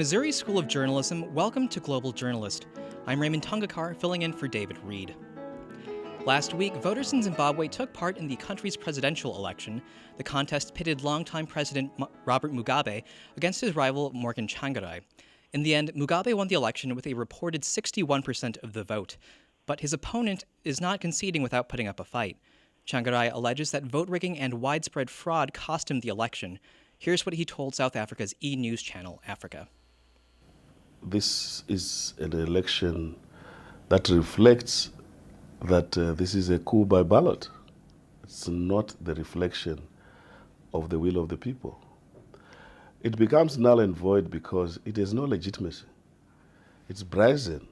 Missouri School of Journalism, welcome to Global Journalist. I'm Rehman Tungekar, filling in for David Reed. Last week, voters in Zimbabwe took part in the country's presidential election. The contest pitted longtime President Robert Mugabe against his rival Morgan Tsvangirai. In the end, Mugabe won the election with a reported 61% of the vote. But his opponent is not conceding without putting up a fight. Tsvangirai alleges that vote rigging and widespread fraud cost him the election. Here's what he told South Africa's e-news channel, Africa. This is an election that reflects that this is a coup by ballot. It's not the reflection of the will of the people. It becomes null and void because it has no legitimacy. It's brazen.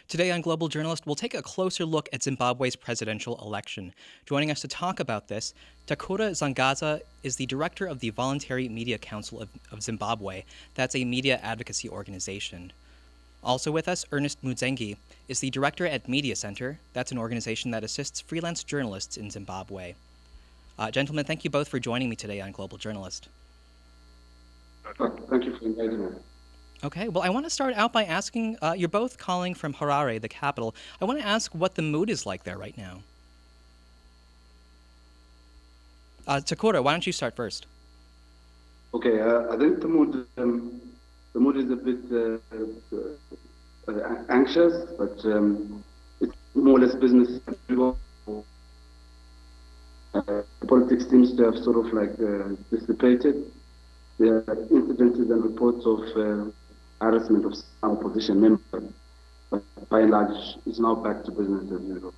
Today on Global Journalist, we'll take a closer look at Zimbabwe's presidential election. Joining us to talk about this, Takura Zhangazha is the director of the Voluntary Media Council of Zimbabwe. That's a media advocacy organization. Also with us, Ernest Mudzengi is the director at Media Center. That's an organization that assists freelance journalists in Zimbabwe. Gentlemen, thank you both for joining me today on Global Journalist. Thank you for inviting me. Okay, well, I want to start out by asking, you're both calling from Harare, the capital. I want to ask what the mood is like there right now. Takura, why don't you start first? Okay, I think the mood is a bit anxious, but it's more or less business as usual. Politics seems to have sort of like dissipated. There are incidences and reports of harassment of some opposition members, but by and large, it's now back to business as usual.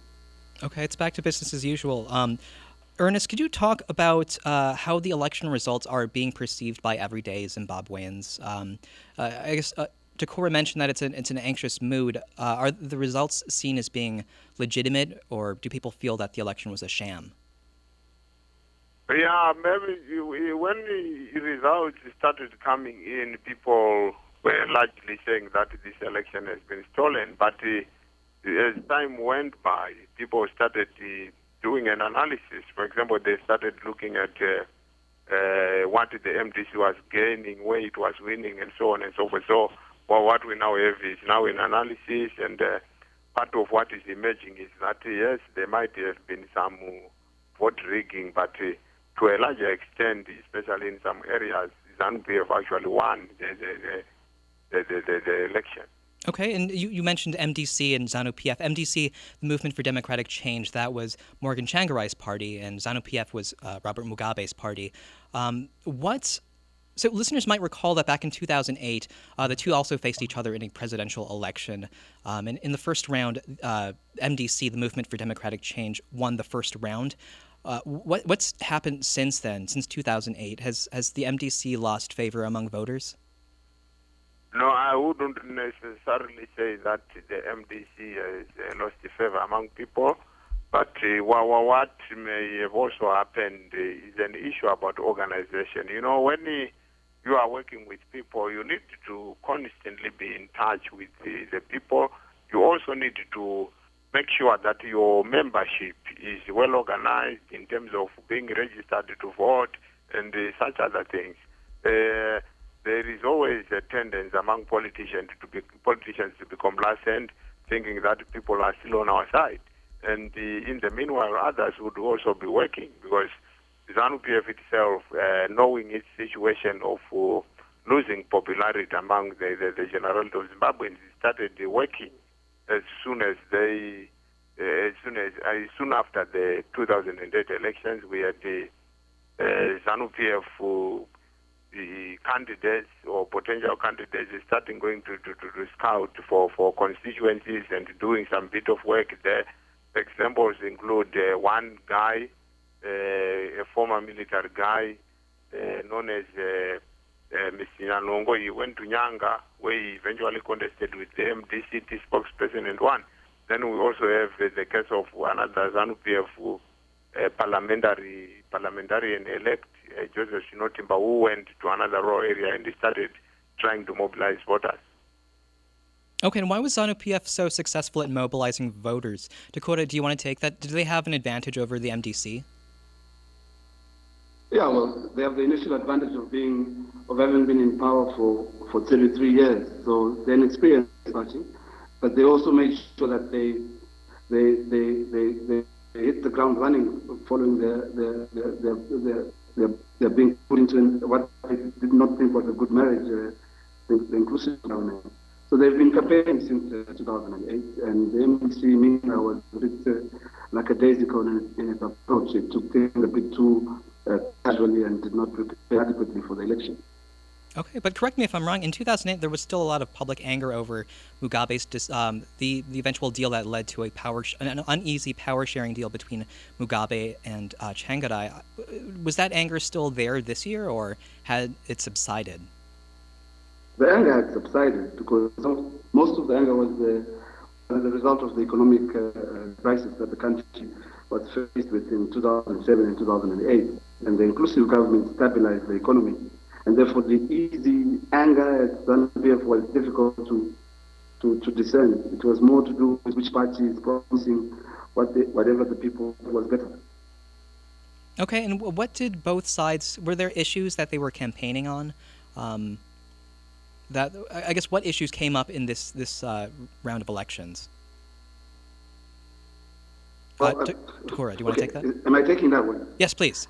Okay, it's back to business as usual. Ernest, could you talk about how the election results are being perceived by everyday Zimbabweans? I guess Takura mentioned that it's an anxious mood. Are the results seen as being legitimate, or do people feel that the election was a sham? Yeah, maybe when the results started coming in, people were largely saying that this election has been stolen. But as time went by, people started doing an analysis. For example, they started looking at what the MDC was gaining, where it was winning, and so on and so forth. So what we now have is now an analysis, and part of what is emerging is that, yes, there might have been some vote rigging, but to a larger extent, especially in some areas, ZANU-PF actually won the election. Okay, and you mentioned MDC and ZANU-PF. MDC, the Movement for Democratic Change, that was Morgan Tsvangirai's party, and ZANU-PF was Robert Mugabe's party. So listeners might recall that back in 2008, the two also faced each other in a presidential election. And in the first round, MDC, the Movement for Democratic Change, won the first round. What's happened since then, since 2008? Has the MDC lost favor among voters? No, I wouldn't necessarily say that the MDC has lost favor among people, but what may have also happened is an issue about organization. You know, when you are working with people, you need to constantly be in touch with the people. You also need to make sure that your membership is well organized in terms of being registered to vote and such other things. There is always a tendency among politicians to be complacent, thinking that people are still on our side. And in the meanwhile, others would also be working, because ZANU-PF itself, knowing its situation of losing popularity among the generality of Zimbabweans, started working as soon after the 2008 elections. We had the ZANU-PF candidates or potential candidates starting going to scout for constituencies and doing some bit of work there. Examples include one guy, a former military guy known as Mr. Nyanongo. He went to Nyanga, where he eventually contested with the MDC spokesperson and won. Then we also have the case of another ZANU-PF parliamentarian-elect, Joseph Shinotimba, who went to another rural area and started trying to mobilize voters. Okay, and why was ZANU-PF so successful at mobilizing voters? Takura, do you want to take that? Did they have an advantage over the MDC? Yeah, well, they have the initial advantage of having been in power for 33 years. So they're an experienced party, but they also made sure that they hit the ground running following their being put into what they did not think was a good marriage, the inclusive government. So they've been campaigning since 2008, and the MDC meanwhile was a bit like a daisical in its approach. It took things a bit too casually and did not prepare adequately for the election. Okay, but correct me if I'm wrong. In 2008, there was still a lot of public anger over Mugabe's the eventual deal that led to an uneasy power sharing deal between Mugabe and Zhangazha. Was that anger still there this year, or had it subsided? The anger had subsided because most of the anger was the result of the economic crisis that the country was faced with in 2007 and 2008, and the inclusive government stabilized the economy. And therefore, the easy anger at ZANU-PF was difficult to discern. It was more to do with which party is promising whatever the people was better. Okay, and what did both sides? Were there issues that they were campaigning on? That I guess what issues came up in this round of elections? Takura, do you want to take that? Am I taking that one? Yes, please.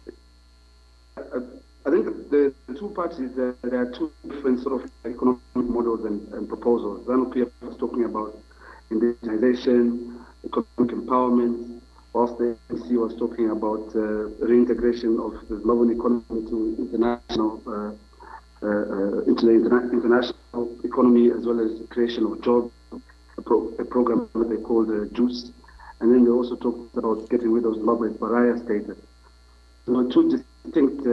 I think the two parties, there are two different sort of economic models and proposals. ZANU-PF was talking about indigenization, economic empowerment, whilst the MDC was talking about reintegration of the Zimbabwean economy to into the international economy, as well as the creation of jobs, a program that they called JUICE. And then they also talked about getting rid of Zimbabwe's pariah status. So two distinct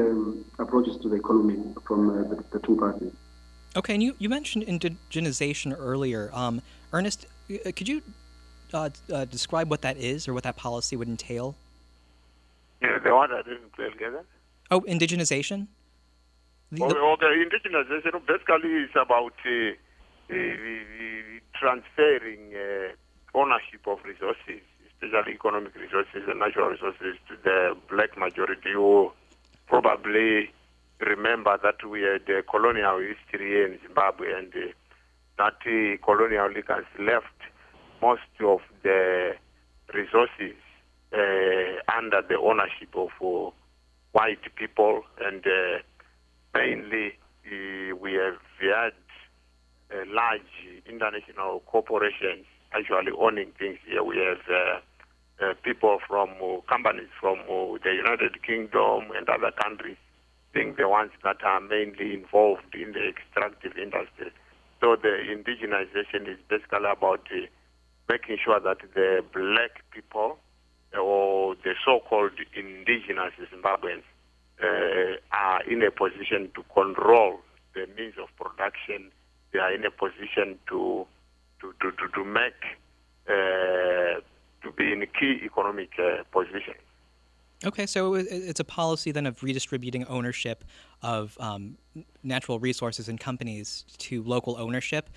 approaches to the economy from the two parties. Okay, and you mentioned indigenization earlier. Ernest, could you describe what that is or what that policy would entail? Yeah, the one I didn't clearly get that. Oh, indigenization? Okay, indigenization basically is about transferring ownership of resources, especially economic resources and natural resources, to the black majority who probably remember that we had a colonial history in Zimbabwe, and that colonial leaders left most of the resources under the ownership of white people, and mainly we have had large international corporations actually owning things here. We have people from companies from the United Kingdom and other countries being the ones that are mainly involved in the extractive industry. So the indigenization is basically about making sure that the black people, or the so-called indigenous Zimbabweans, are in a position to control the means of production. They are in a position to make to be in key economic positions. Okay, so it's a policy then of redistributing ownership of natural resources and companies to local ownership.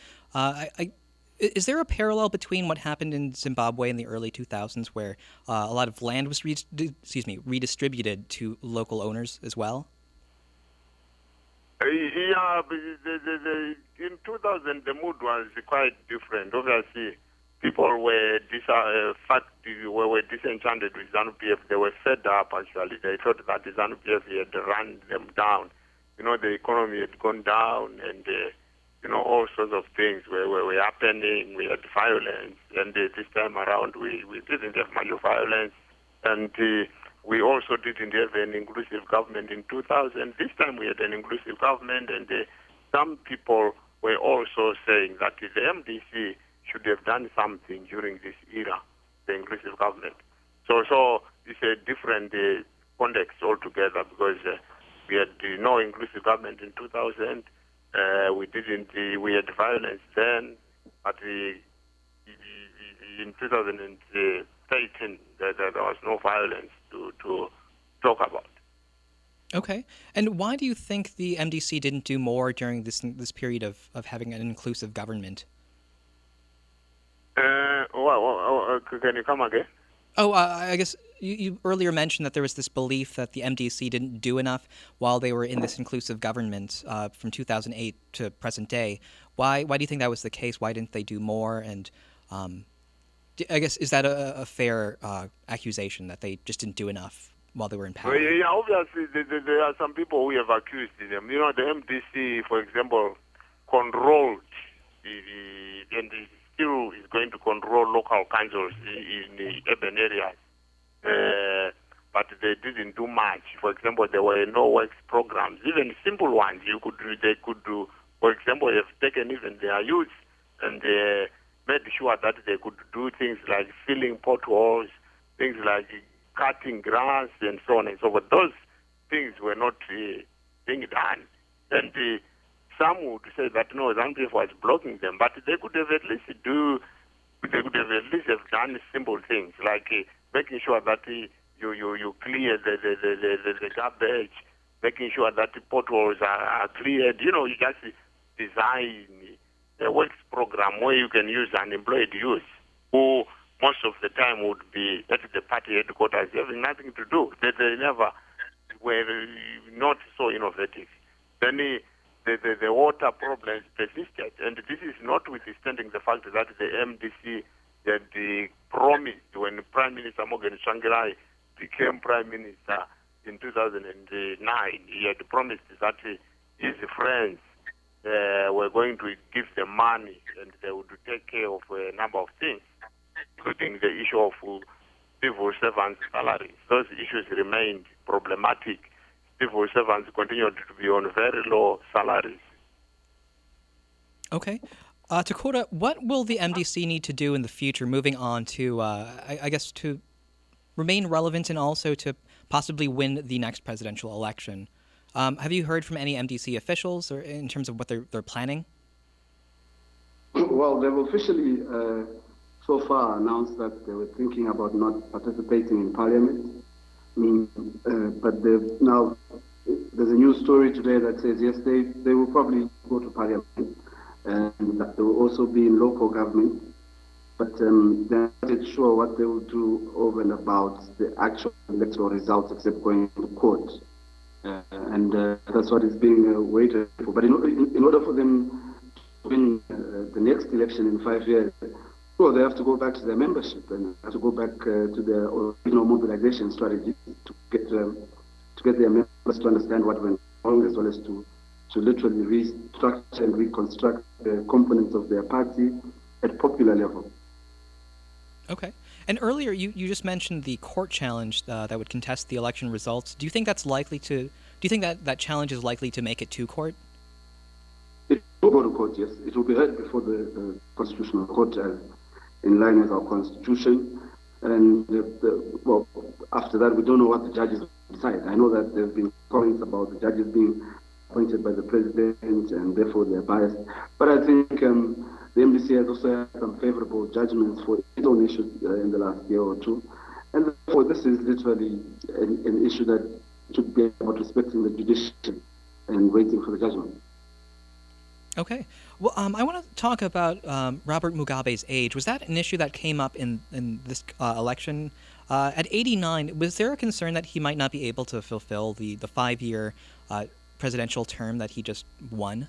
Is there a parallel between what happened in Zimbabwe in the early 2000s, where a lot of land was redistributed to local owners as well? Yeah, in 2000 the mood was quite different. Obviously, people were disenchanted with ZANU-PF. They were fed up. Actually, they thought that the ZANU-PF had run them down. You know, the economy had gone down, and all sorts of things were happening. We had violence, and this time around we didn't have much violence, and we also didn't have an inclusive government in 2000. This time we had an inclusive government, and some people were also saying that the MDC should have done something during this era, the inclusive government. So it's a different context altogether, because we had no inclusive government in 2000. We had violence then, but in 2013 there was no violence to talk about. Okay, and why do you think the MDC didn't do more during this period of having an inclusive government? Can you come again? Oh, I guess you earlier mentioned that there was this belief that the MDC didn't do enough while they were in this inclusive government from 2008 to present day. Why do you think that was the case? Why didn't they do more? And I guess, is that a fair accusation that they just didn't do enough while they were in power? Well, yeah, obviously there are some people who have accused them. You know, the MDC, for example, controlled and still is going to control local councils in the urban areas. But they didn't do much. For example, there were no works programs, even simple ones they could do. For example, they've taken even their youth and made sure that they could do things like filling potholes, things like cutting grass and so on and so forth. Those things were not being done. And some would say that no, ZANU-PF was blocking them, but they could have at least have done simple things like making sure that you clear the garbage, making sure that the potholes are cleared. You know, you just design a works program where you can use unemployed youth who most of the time would be at the party headquarters having nothing to do. They never were not so innovative. Then the water problems persisted, and this is notwithstanding the fact that the MDC had promised when Prime Minister Morgan Tsvangirai became Prime Minister in 2009, he had promised that his friends were going to give them money and they would take care of a number of things, including the issue of civil servants' salaries. Those issues remained problematic. Civil servants continued to be on very low salaries. Okay. Takura, what will the MDC need to do in the future, moving on to, I guess, to remain relevant and also to possibly win the next presidential election? Have you heard from any MDC officials or in terms of what they're planning? Well, they've officially so far announced that they were thinking about not participating in parliament. But now there's a news story today that says yes, they will probably go to parliament and that they will also be in local government. But they're not sure what they will do over and about the actual electoral results except going to court. And that's what is being waited for. But in order for them to win the next election in 5 years, well, they have to go back to their membership and have to go back to their original mobilization strategy to get their members to understand what went wrong, as well as to literally restructure and reconstruct the components of their party at popular level. Okay. And earlier, you just mentioned the court challenge that would contest the election results. Do you think that's likely to? Do you think that challenge is likely to make it to court? It will go to court. Yes, it will be heard before the Constitutional Court, in line with our Constitution. And well, after that, we don't know what the judges will decide. I know that there have been comments about the judges being appointed by the president and therefore they're biased. But I think the MDC has also had some favorable judgments for its own issues in the last year or two. And therefore, this is literally an issue that should be about respecting the judiciary and waiting for the judgment. Okay. Well, I want to talk about Robert Mugabe's age. Was that an issue that came up in this election? At 89, was there a concern that he might not be able to fulfill the 5-year presidential term that he just won?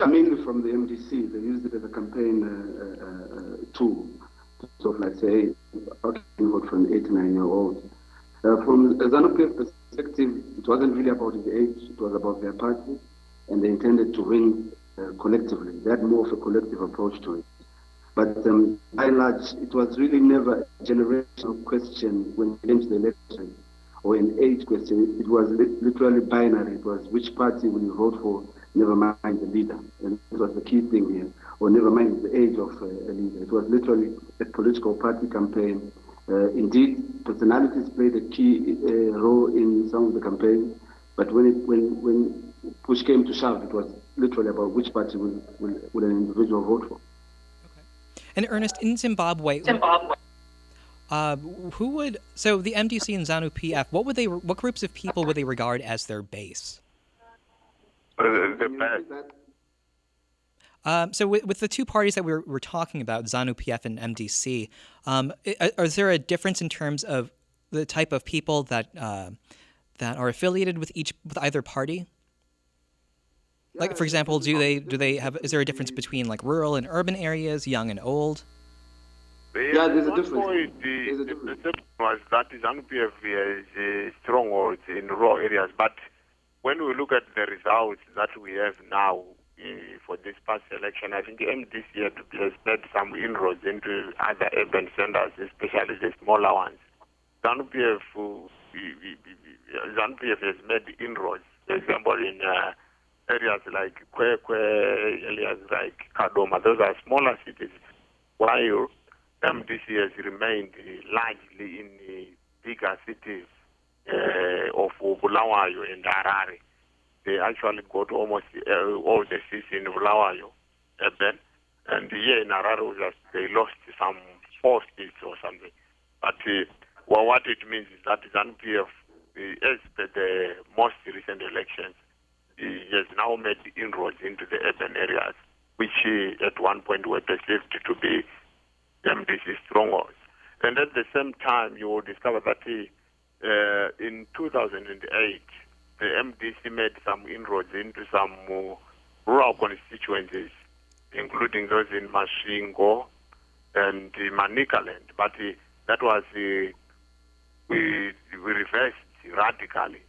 Mainly from the MDC, they used it as a campaign tool. So, let's say, okay, vote for an 89-year-old. From a ZANU-PF perspective, it wasn't really about his age, it was about their party, and they intended to win collectively. They had more of a collective approach to it. But by and large, it was really never a generational question when it came to the election, or an age question. It was literally binary. It was which party will you vote for, never mind the leader. And it was the key thing here, or never mind the age of a leader. It was literally a political party campaign. Indeed, personalities played a key role in some of the campaign, but when push came to shove, it was literally about which party will an individual vote for. Okay. And Ernest, in Zimbabwe, who would, so the MDC and ZANU-PF, what groups of people would they So with the two parties that we're talking about, ZANU-PF and MDC, is there a difference in terms of the type of people that are affiliated with either party? Like, for example, do they have? Is there a difference between like rural and urban areas, young and old? Yeah, there's a difference. The perception was that ZANU-PF is strongholds in rural areas, but when we look at the results that we have now for this past election, I think MDC has made some inroads into other urban centers, especially the smaller ones. ZANU-PF has made inroads, for example, in areas like Kwekwe, areas like Kadoma. Those are smaller cities, while MDC has remained largely in the bigger cities of Bulawayo and Harare. They actually got almost all the seats in Bulawayo, urban, and here in Harare they lost some 4 seats or something. But what it means is that ZANU-PF, as per the most recent elections, has now made inroads into the urban areas, which at one point were perceived to be MDC strongholds. And at the same time, you will discover that in 2008, the MDC made some inroads into some rural constituencies, including those in Masvingo and Manicaland. But that was, we reversed radically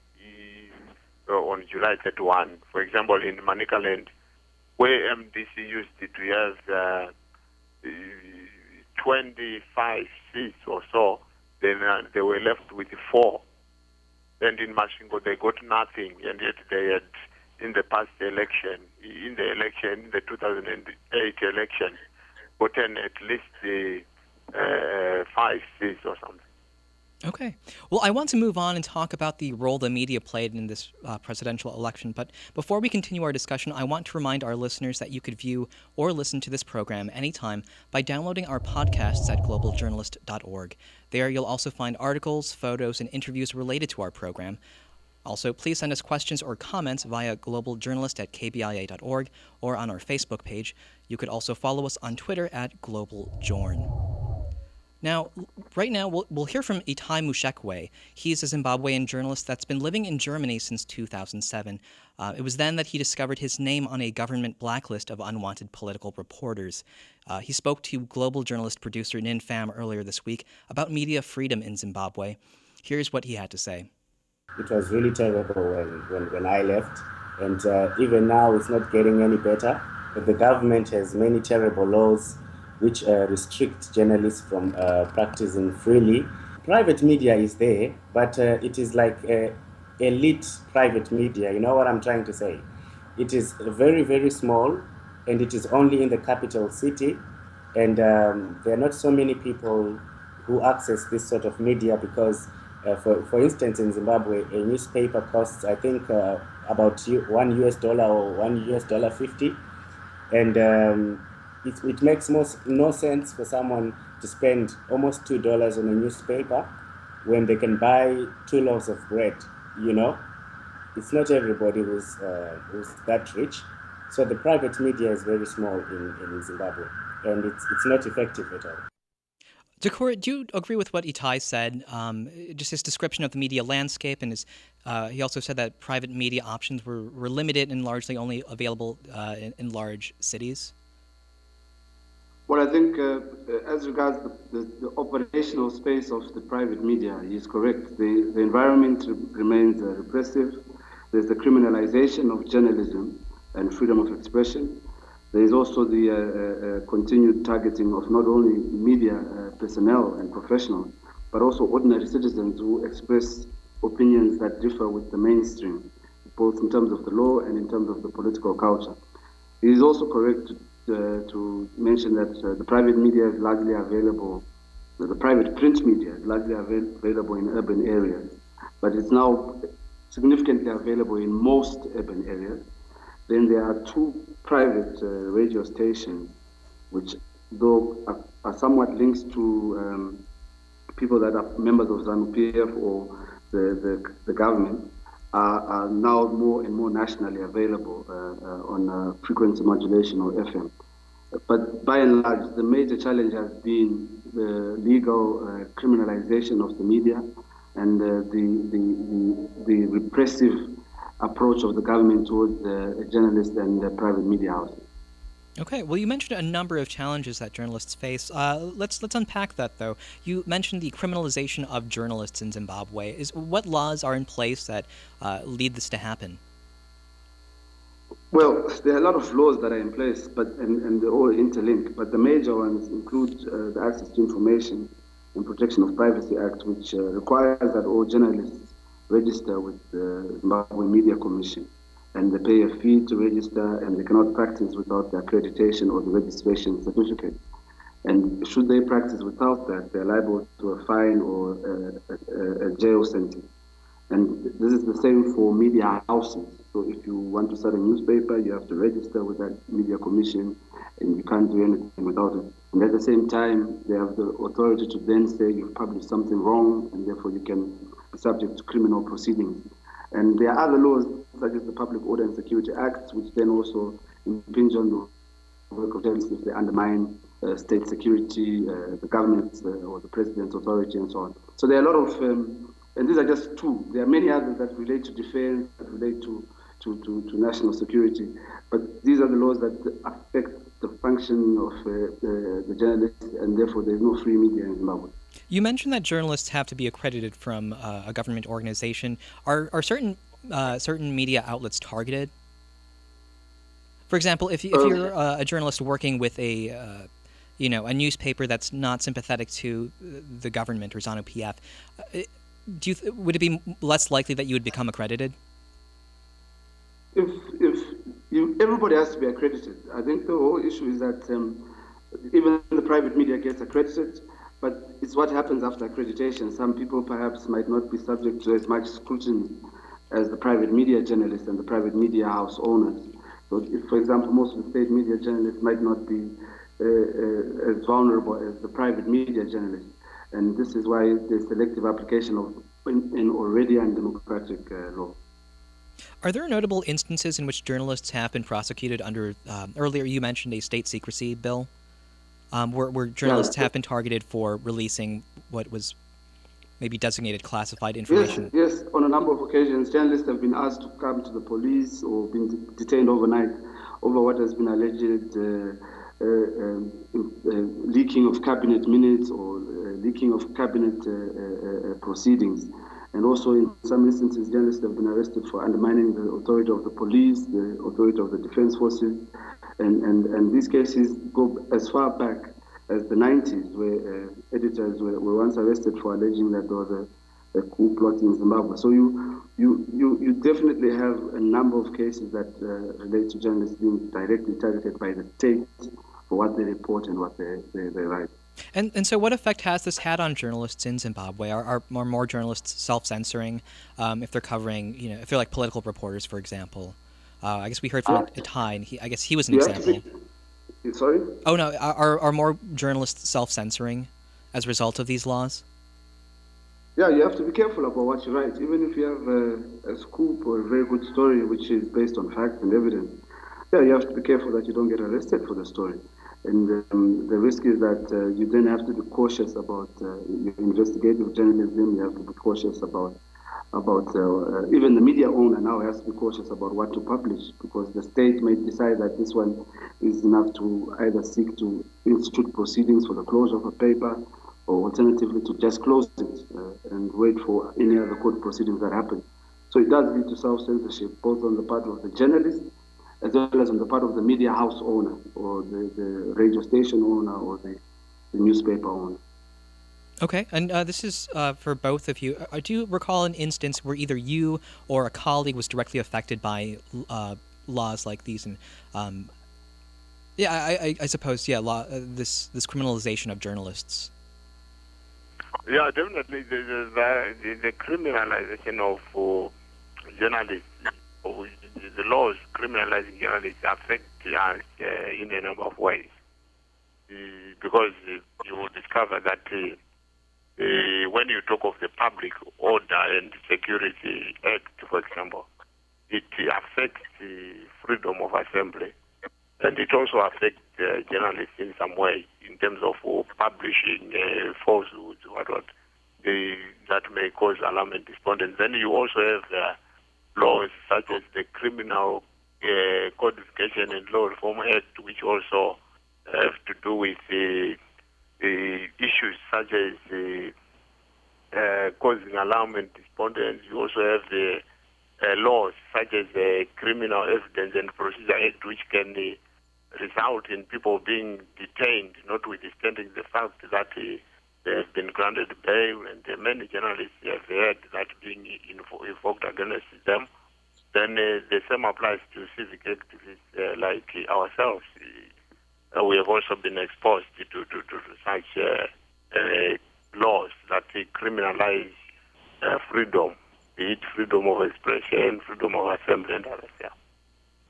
on July 31. For example, in Manicaland, where MDC used to have 25 seats or so, then they were left with 4. And in Masvingo, they got nothing, and yet they had, in the past election, in the 2008 election, gotten at least 5 seats or something. Okay. Well, I want to move on and talk about the role the media played in this presidential election. But before we continue our discussion, I want to remind our listeners that you could view or listen to this program anytime by downloading our podcasts at globaljournalist.org. There you'll also find articles, photos, and interviews related to our program. Also, please send us questions or comments via globaljournalist@kbia.org or on our Facebook page. You could also follow us on Twitter at globaljorn. Now, right now, we'll hear from Itai Mushekwe. He's a Zimbabwean journalist that's been living in Germany since 2007. It was then that he discovered his name on a government blacklist of unwanted political reporters. He spoke to Global Journalist producer Nin Pham earlier this week about media freedom in Zimbabwe. Here's what he had to say. It was really terrible when I left, and even now it's not getting any better. But the government has many terrible laws which restrict journalists from practicing freely. Private media is there, but it is like elite private media. You know what I'm trying to say? It is very, very small, and it is only in the capital city. And there are not so many people who access this sort of media because, for instance, in Zimbabwe, a newspaper costs, I think, about $1 or $1.50. And it makes no sense for someone to spend almost $2 on a newspaper when they can buy 2 loaves of bread, you know? It's not everybody who's that rich. So the private media is very small in Zimbabwe, and it's not effective at all. Takura, do you agree with what Itai said? Just his description of the media landscape, and he also said that private media options were limited and largely only available in large cities? Well, I think as regards the operational space of the private media, he is correct. The environment remains repressive. There's the criminalization of journalism and freedom of expression. There is also the continued targeting of not only media personnel and professionals, but also ordinary citizens who express opinions that differ with the mainstream, both in terms of the law and in terms of the political culture. It is also correct to mention that the private media is largely available, the private print media is largely available in urban areas, but it's now significantly available in most urban areas. Then there are 2 private radio stations, which though are somewhat linked to people that are members of ZANU-PF or the government, are now more and more nationally available on frequency modulation or FM. But by and large, the major challenge has been the legal criminalization of the media and the repressive approach of the government towards journalists and private media houses. Okay, well, you mentioned a number of challenges that journalists face. Let's unpack that, though. You mentioned the criminalization of journalists in Zimbabwe. What laws are in place that lead this to happen? Well, there are a lot of laws that are in place, and they all interlink. But the major ones include the Access to Information and Protection of Privacy Act, which requires that all journalists register with the Zimbabwe Media Commission, and they pay a fee to register, and they cannot practice without the accreditation or the registration certificate. And should they practice without that, they're liable to a fine or a jail sentence. And this is the same for media houses. So if you want to start a newspaper, you have to register with that media commission, and you can't do anything without it. And at the same time, they have the authority to then say you've published something wrong, and therefore you can be subject to criminal proceedings. And there are other laws, such as the Public Order and Security Act, which then also impinge on the work of journalists if they undermine state security, the government or the president's authority, and so on. So there are a lot of, and these are just two. There are many others that relate to defense, that relate to national security. But these are the laws that affect the function of the journalists, and therefore there's no free media in Zimbabwe. You mentioned that journalists have to be accredited from a government organization. Are certain media outlets targeted? For example, if you're a journalist working with a newspaper that's not sympathetic to the government or ZANU-PF, would it be less likely that you would become accredited? Everybody has to be accredited. I think the whole issue is that even the private media gets accredited, but it's what happens after accreditation. Some people perhaps might not be subject to as much scrutiny as the private media journalists and the private media house owners. So if, for example, most of the state media journalists might not be as vulnerable as the private media journalists. And this is why the selective application of an already undemocratic law. Are there notable instances in which journalists have been prosecuted under, earlier you mentioned a state secrecy bill, where journalists have been targeted for releasing what was maybe designated classified information? Yes, on a number of occasions, journalists have been asked to come to the police or been detained overnight over what has been alleged leaking of cabinet minutes or leaking of cabinet proceedings. And also, in some instances, journalists have been arrested for undermining the authority of the police, the authority of the defense forces. And these cases go as far back as the 90s, where editors were once arrested for alleging that there was a coup plot in Zimbabwe. So you definitely have a number of cases that relate to journalists being directly targeted by the state for what they report and what they write. And so what effect has this had on journalists in Zimbabwe? Are more journalists self-censoring if they're covering, if they're like political reporters, for example? I guess we heard from Itai, and I guess he was an example. Sorry? Oh, no. Are more journalists self-censoring as a result of these laws? Yeah, you have to be careful about what you write. Even if you have a scoop or a very good story which is based on facts and evidence, you have to be careful that you don't get arrested for the story. And the risk is that you then have to be cautious about your investigative journalism. You have to be cautious about even the media owner now has to be cautious about what to publish, because the state may decide that this one is enough to either seek to institute proceedings for the closure of a paper, or alternatively to just close it and wait for any other court proceedings that happen. So it does lead to self-censorship, both on the part of the journalist as well as on the part of the media house owner, or the radio station owner, or the newspaper owner. Okay, and this is for both of you. Do you recall an instance where either you or a colleague was directly affected by laws like these? And I suppose, this criminalization of journalists. Yeah, definitely. The criminalization of journalists, or the laws criminalizing journalists affect us in a number of ways. Because you will discover that when you talk of the Public Order and Security Act, for example, it affects the freedom of assembly, and it also affects journalists in some way in terms of publishing falsehoods or what that may cause alarm and despondence. Then you also have laws such as the Criminal Codification and Law Reform Act, which also have to do with the issues such as causing alarm and despondence. You also have the laws such as the Criminal Evidence and Procedure Act, which can result in people being detained, notwithstanding the fact that they have been granted bail, and many journalists have heard that being invoked against them. Then the same applies to civic activists like ourselves. We have also been exposed to such laws that criminalize freedom, be it freedom of expression, freedom of assembly, and others. Yeah.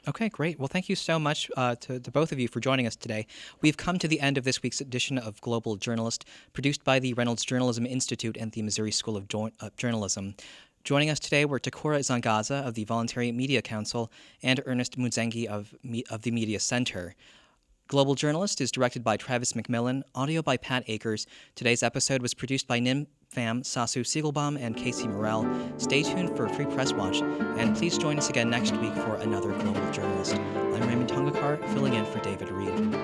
Okay, great. Well, thank you so much to both of you for joining us today. We've come to the end of this week's edition of Global Journalist, produced by the Reynolds Journalism Institute and the Missouri School of Journalism. Joining us today were Takura Zhangazha of the Voluntary Media Council and Ernest Mudzengi of the Media Center. Global Journalist is directed by Travis McMillan, audio by Pat Akers. Today's episode was produced by Nim Pham, Sasu Siegelbaum, and Casey Morell. Stay tuned for Free Press Watch, and please join us again next week for another Global Journalist. I'm Rehman Tungekar, filling in for David Reed.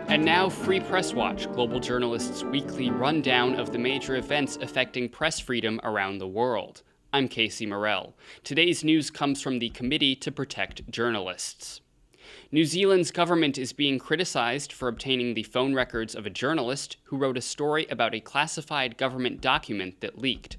And now, Free Press Watch, Global Journalist's weekly rundown of the major events affecting press freedom around the world. I'm Casey Morell. Today's news comes from the Committee to Protect Journalists. New Zealand's government is being criticized for obtaining the phone records of a journalist who wrote a story about a classified government document that leaked.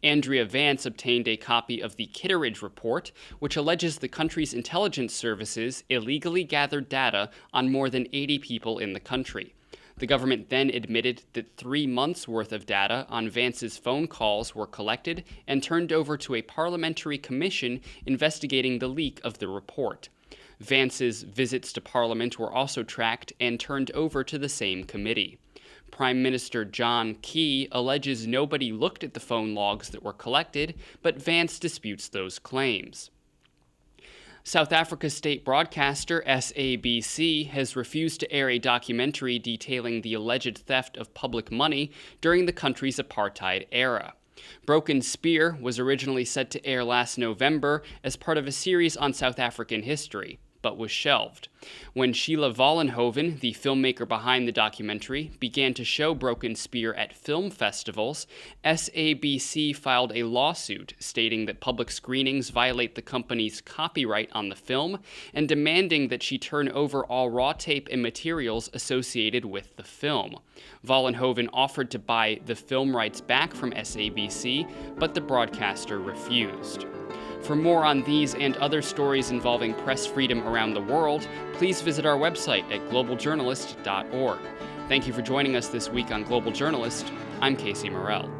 Andrea Vance obtained a copy of the Kitteridge Report, which alleges the country's intelligence services illegally gathered data on more than 80 people in the country. The government then admitted that 3 months' worth of data on Vance's phone calls were collected and turned over to a parliamentary commission investigating the leak of the report. Vance's visits to Parliament were also tracked and turned over to the same committee. Prime Minister John Key alleges nobody looked at the phone logs that were collected, but Vance disputes those claims. South Africa's state broadcaster, SABC, has refused to air a documentary detailing the alleged theft of public money during the country's apartheid era. Broken Spear was originally set to air last November as part of a series on South African history, but was shelved. When Sheila Vollenhoven, the filmmaker behind the documentary, began to show Broken Spear at film festivals, SABC filed a lawsuit stating that public screenings violate the company's copyright on the film and demanding that she turn over all raw tape and materials associated with the film. Vollenhoven offered to buy the film rights back from SABC, but the broadcaster refused. For more on these and other stories involving press freedom around the world, please visit our website at globaljournalist.org. Thank you for joining us this week on Global Journalist. I'm Casey Morell.